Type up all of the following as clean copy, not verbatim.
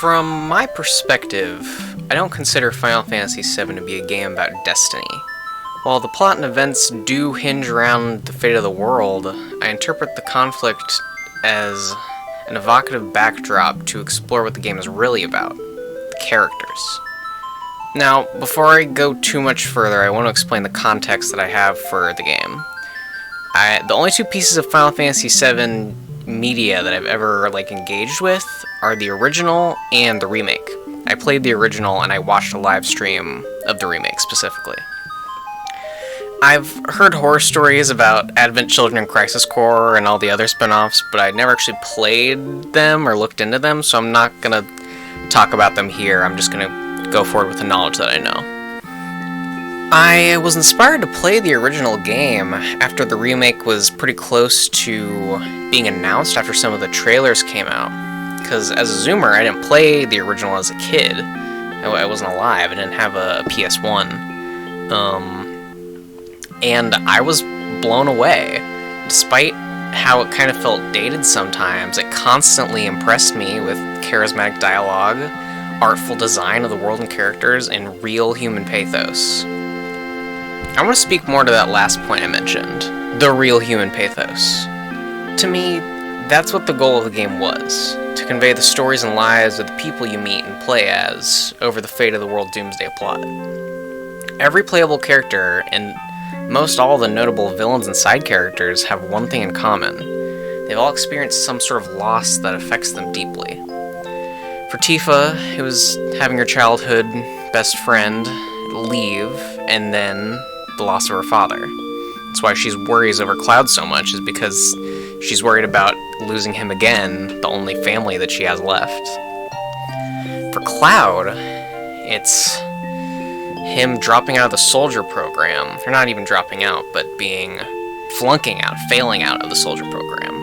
From my perspective, I don't consider Final Fantasy VII to be a game about destiny. While the plot and events do hinge around the fate of the world, I interpret the conflict as an evocative backdrop to explore what the game is really about: the characters. Now, before I go too much further, I want to explain the context that I have for the game. The only two pieces of Final Fantasy VII media that I've ever engaged with are the original and the remake. I played the original and I watched a live stream of the remake specifically. I've heard horror stories about Advent Children and Crisis Core and all the other spin-offs, but I never actually played them or looked into them, so I'm not gonna talk about them here. I'm just gonna go forward with the knowledge that I know. I was inspired to play the original game after the remake was pretty close to being announced after some of the trailers came out. Because as a Zoomer, I didn't play the original as a kid. I wasn't alive, I didn't have a PS1. And I was blown away. Despite how it kind of felt dated sometimes, it constantly impressed me with charismatic dialogue, artful design of the world and characters, and real human pathos. I want to speak more to that last point I mentioned, the real human pathos. To me, that's what the goal of the game was, to convey the stories and lives of the people you meet and play as over the fate of the world doomsday plot. Every playable character, and most all the notable villains and side characters, have one thing in common. They've all experienced some sort of loss that affects them deeply. For Tifa, it was having her childhood best friend leave, and then the loss of her father. That's why she worries over Cloud so much, is because she's worried about losing him again, the only family that she has left. For Cloud, it's him dropping out of the soldier program. Or not even dropping out, but flunking out, failing out of the soldier program.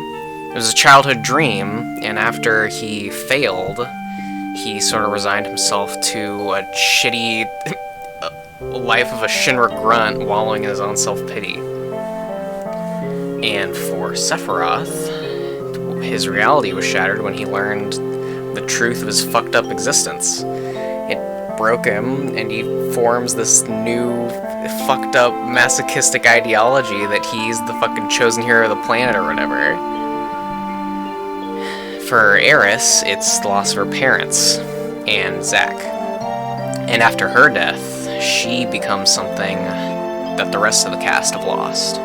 It was a childhood dream, and after he failed, he sort of resigned himself to a shitty life of a Shinra grunt, wallowing in his own self-pity. And for Sephiroth, his reality was shattered when he learned the truth of his fucked up existence. It broke him, and he forms this new fucked up masochistic ideology that he's the fucking chosen hero of the planet or whatever. For Aerith, it's the loss of her parents and Zack. And after her death, she becomes something that the rest of the cast have lost.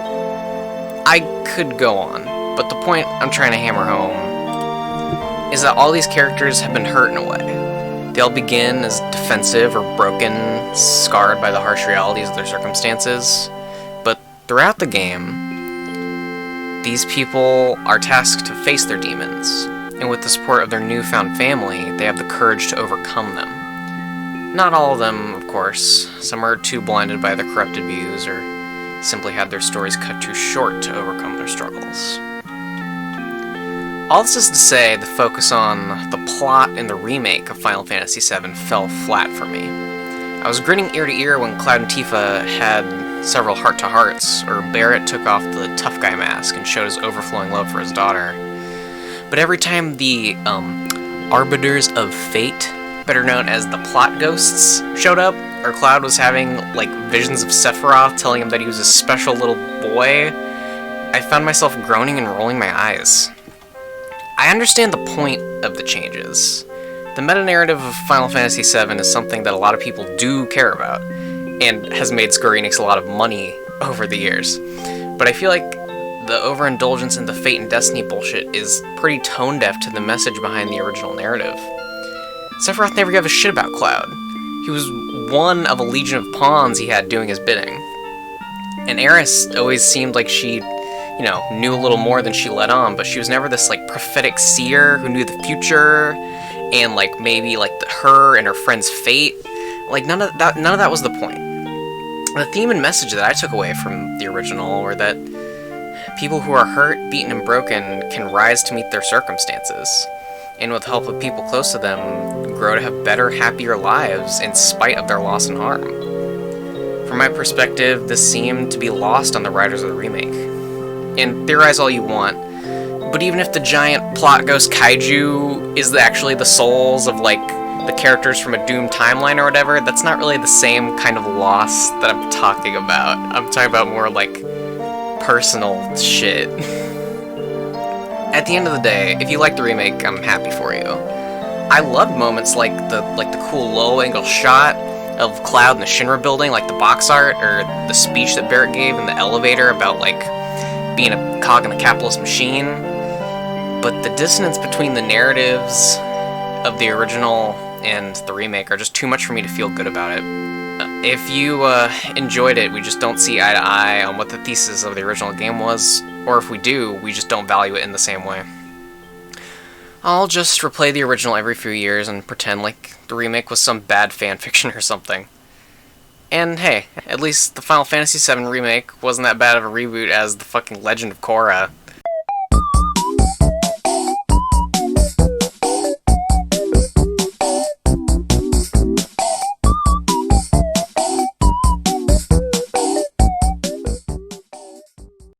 I could go on, but the point I'm trying to hammer home is that all these characters have been hurt in a way. They all begin as defensive or broken, scarred by the harsh realities of their circumstances, but throughout the game, these people are tasked to face their demons, and with the support of their newfound family, they have the courage to overcome them. Not all of them, of course. Some are too blinded by their corrupted views, or simply had their stories cut too short to overcome their struggles. All this is to say, the focus on the plot in the remake of Final Fantasy VII fell flat for me. I was grinning ear to ear when Cloud and Tifa had several heart-to-hearts, or Barrett took off the tough guy mask and showed his overflowing love for his daughter. But every time the Arbiters of Fate, better known as the plot ghosts, showed up, or Cloud was having visions of Sephiroth telling him that he was a special little boy, I found myself groaning and rolling my eyes. I understand the point of the changes. The meta-narrative of Final Fantasy VII is something that a lot of people do care about, and has made Square Enix a lot of money over the years. But I feel like the overindulgence in the fate and destiny bullshit is pretty tone-deaf to the message behind the original narrative. Sephiroth never gave a shit about Cloud. He was one of a legion of pawns he had doing his bidding. And Aerith always seemed like she, knew a little more than she let on, but she was never this, prophetic seer who knew the future, and, maybe, her and her friend's fate. None of that was the point. The theme and message that I took away from the original were that people who are hurt, beaten, and broken can rise to meet their circumstances, and with the help of people close to them, grow to have better, happier lives in spite of their loss and harm. From my perspective, this seemed to be lost on the writers of the remake. And theorize all you want, But even if the giant plot ghost kaiju is actually the souls of, like, the characters from a Doom timeline or whatever, that's not really the same kind of loss that I'm talking about. I'm talking about more, like, personal shit. At the end of the day, if you like the remake, I'm happy for you. I loved moments like the cool low-angle shot of Cloud in the Shinra building, like the box art, or the speech that Barrett gave in the elevator about, like, being a cog in the capitalist machine. But the dissonance between the narratives of the original and the remake are just too much for me to feel good about it. If you enjoyed it, we just don't see eye to eye on what the thesis of the original game was, or if we do, we just don't value it in the same way. I'll just replay the original every few years and pretend like the remake was some bad fanfiction or something. And hey, at least the Final Fantasy VII remake wasn't that bad of a reboot as the fucking Legend of Korra.